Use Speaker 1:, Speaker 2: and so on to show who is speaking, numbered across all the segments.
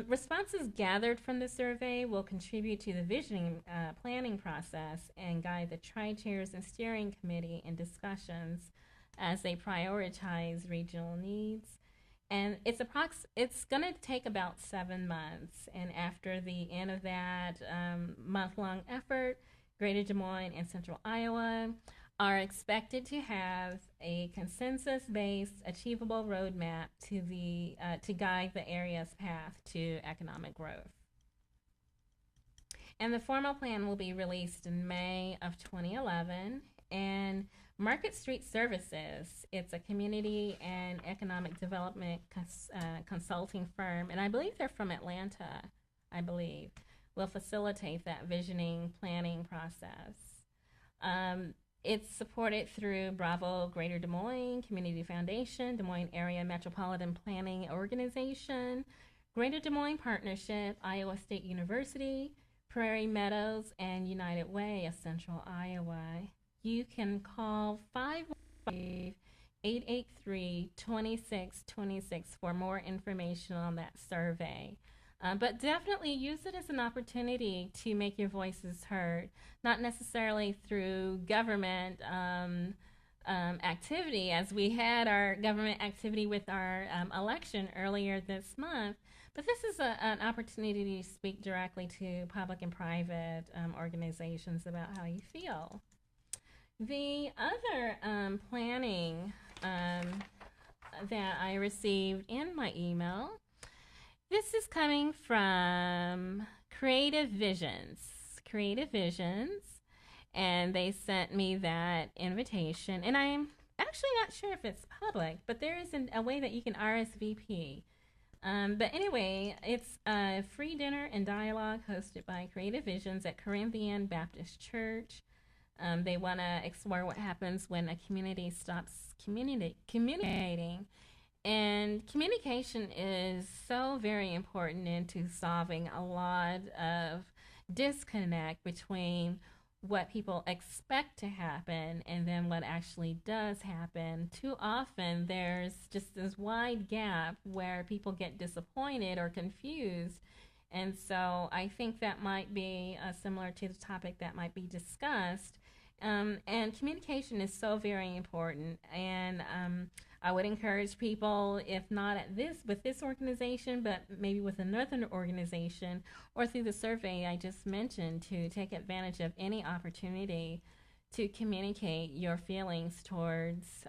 Speaker 1: Responses gathered from the survey will contribute to the visioning planning process and guide the tri-chairs and steering committee in discussions as they prioritize regional needs. And it's going to take about 7 months. And after the end of that month-long effort, Greater Des Moines and Central Iowa are expected to have a consensus-based, achievable roadmap to guide the area's path to economic growth. And the formal plan will be released in May of 2011. And Market Street Services, it's a community and economic development consulting firm, and I believe they're from Atlanta, will facilitate that visioning planning process. It's supported through Bravo Greater Des Moines Community Foundation, Des Moines Area Metropolitan Planning Organization, Greater Des Moines Partnership, Iowa State University, Prairie Meadows, and United Way of Central Iowa. You can call 515-883-2626 for more information on that survey. But definitely use it as an opportunity to make your voices heard, not necessarily through government activity, as we had our government activity with our election earlier this month, but this is an opportunity to speak directly to public and private organizations about how you feel. The other planning that I received in my email, this is coming from Creative Visions, and they sent me that invitation, and I'm actually not sure if it's public, but there is a way that you can RSVP. But anyway, it's a free dinner and dialogue hosted by Creative Visions at Corinthian Baptist Church. They want to explore what happens when a community stops communicating. And communication is so very important into solving a lot of disconnect between what people expect to happen and then what actually does happen. Too often there's just this wide gap where people get disappointed or confused. And so I think that might be similar to the topic that might be discussed. And communication is so very important. And I would encourage people, if not with this organization, but maybe with another organization or through the survey I just mentioned, to take advantage of any opportunity to communicate your feelings towards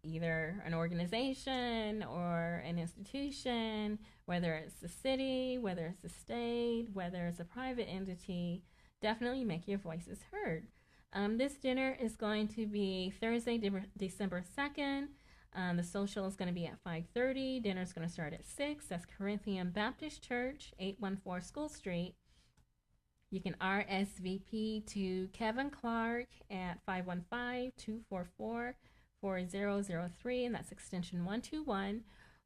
Speaker 1: either an organization or an institution, whether it's the city, whether it's the state, whether it's a private entity. Definitely make your voices heard. This dinner is going to be Thursday, December 2nd. The social is going to be at 5:30. Dinner is going to start at 6. That's Corinthian Baptist Church, 814 School Street. You can RSVP to Kevin Clark at 515-244-4003, and that's extension 121.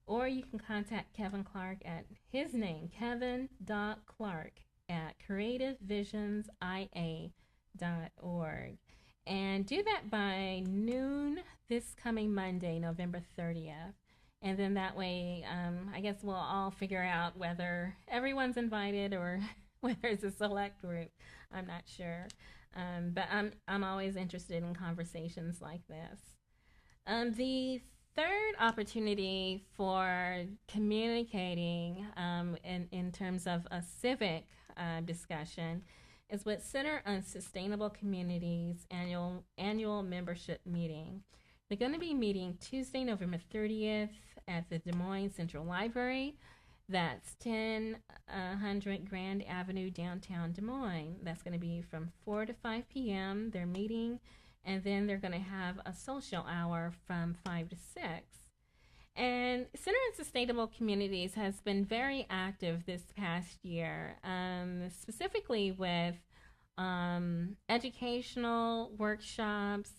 Speaker 1: Or you can contact Kevin Clark at his name, Kevin.Clark, at creativevisionsIA.org, and do that by noon this coming Monday, November 30th. And then that way, I guess we'll all figure out whether everyone's invited or whether it's a select group. I'm not sure, but I'm always interested in conversations like this. The third opportunity for communicating in terms of a civic discussion is with Center on Sustainable Communities annual membership meeting. They're going to be meeting Tuesday, November 30th at the Des Moines Central Library. That's 1000 Grand Avenue, downtown Des Moines. That's going to be from 4 to 5 p.m. They're meeting, and then they're going to have a social hour from 5 to 6. And Center on Sustainable Communities has been very active this past year, specifically with educational workshops,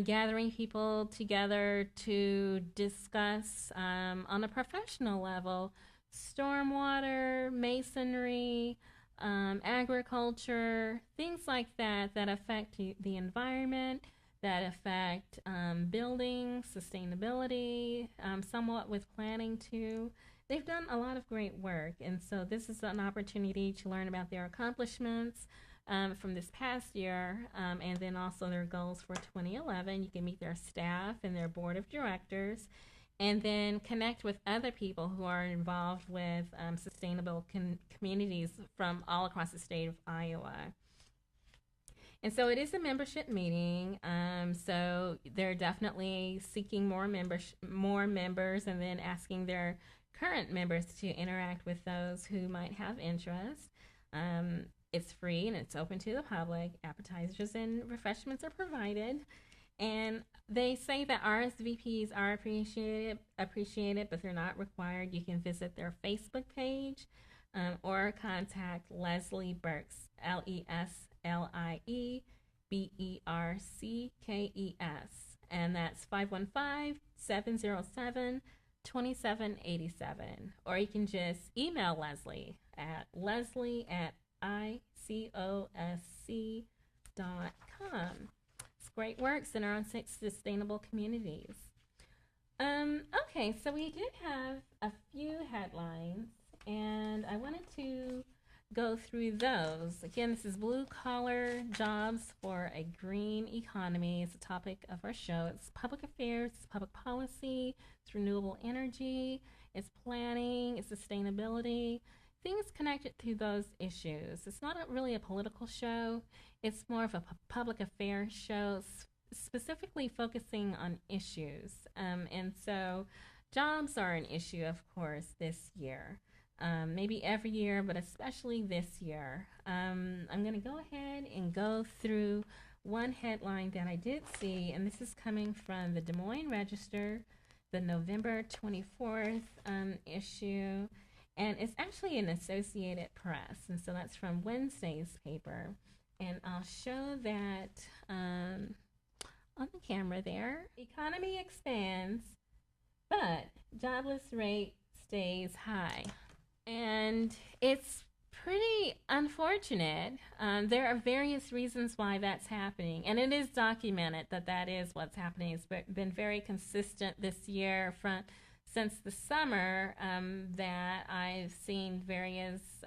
Speaker 1: gathering people together to discuss on a professional level stormwater, masonry, agriculture, things like that affect the environment, that affect building, sustainability, somewhat with planning too. they've done a lot of great work. And so this is an opportunity to learn about their accomplishments from this past year, and then also their goals for 2011. You can meet their staff and their board of directors, and then connect with other people who are involved with sustainable communities from all across the state of Iowa. And so it is a membership meeting. So they're definitely seeking more members, and then asking their current members to interact with those who might have interest. It's free and it's open to the public. Appetizers and refreshments are provided. And they say that RSVPs are appreciated, but they're not required. You can visit their Facebook page, or contact Leslie Burks, LesliEBerckes, and that's 515-707-2787. Or you can just email Leslie at leslie@icosc.com. It's great work, Center on Sustainable Communities. Okay, so we did have a few headlines, and I wanted to go through those. Again, this is blue collar jobs for a green economy. It's the topic of our show. It's public affairs, it's public policy, it's renewable energy, it's planning, it's sustainability, things connected to those issues. It's not really a political show. It's more of a public affairs show, specifically focusing on issues. And so jobs are an issue, of course, this year. Maybe every year, but especially this year. I'm going to go ahead and go through one headline that I did see, and this is coming from the Des Moines Register, the November 24th issue, and it's actually an Associated Press, and so that's from Wednesday's paper. And I'll show that on the camera there. Economy expands, but jobless rate stays high. And it's pretty unfortunate. There are various reasons why that's happening, and it is documented that that is what's happening. It's been very consistent this year since the summer, that I've seen various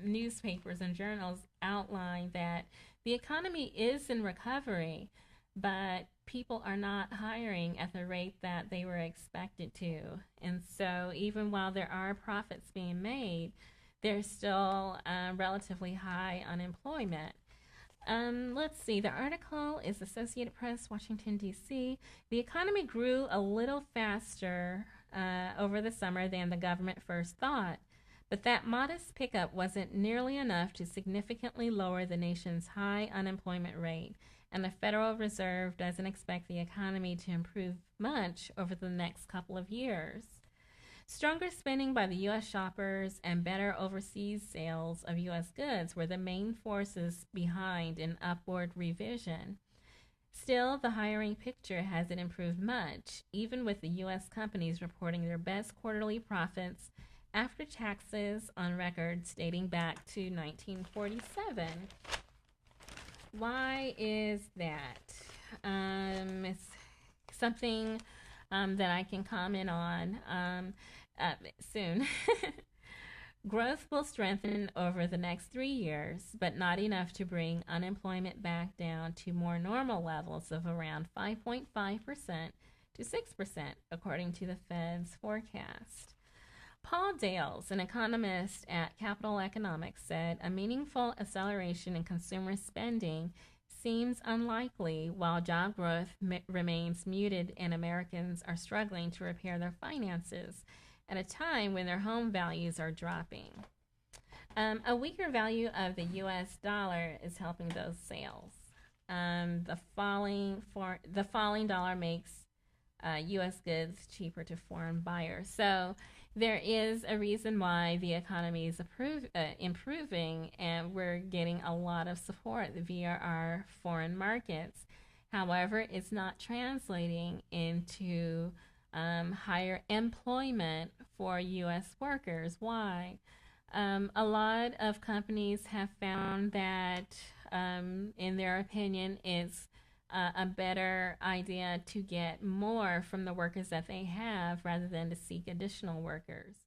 Speaker 1: newspapers and journals outline that the economy is in recovery, but people are not hiring at the rate that they were expected to. And so even while there are profits being made, there's still relatively high unemployment. Let's see, the article is Associated Press, Washington, D.C. The economy grew a little faster over the summer than the government first thought, but that modest pickup wasn't nearly enough to significantly lower the nation's high unemployment rate, and the Federal Reserve doesn't expect the economy to improve much over the next couple of years. Stronger spending by the U.S. shoppers and better overseas sales of U.S. goods were the main forces behind an upward revision. Still, the hiring picture hasn't improved much, even with the U.S. companies reporting their best quarterly profits after taxes on record dating back to 1947. Why is that? It's something that I can comment on soon. Growth will strengthen over the next 3 years, but not enough to bring unemployment back down to more normal levels of around 5.5% to 6%, according to the Fed's forecast. Paul Dales, an economist at Capital Economics, said a meaningful acceleration in consumer spending seems unlikely while job growth remains muted and Americans are struggling to repair their finances at a time when their home values are dropping. A weaker value of the U.S. dollar is helping those sales. The falling dollar makes U.S. goods cheaper to foreign buyers. So there is a reason why the economy is improving, and we're getting a lot of support via our foreign markets. However, it's not translating into higher employment for U.S. workers. Why? A lot of companies have found that, in their opinion, it's a better idea to get more from the workers that they have rather than to seek additional workers.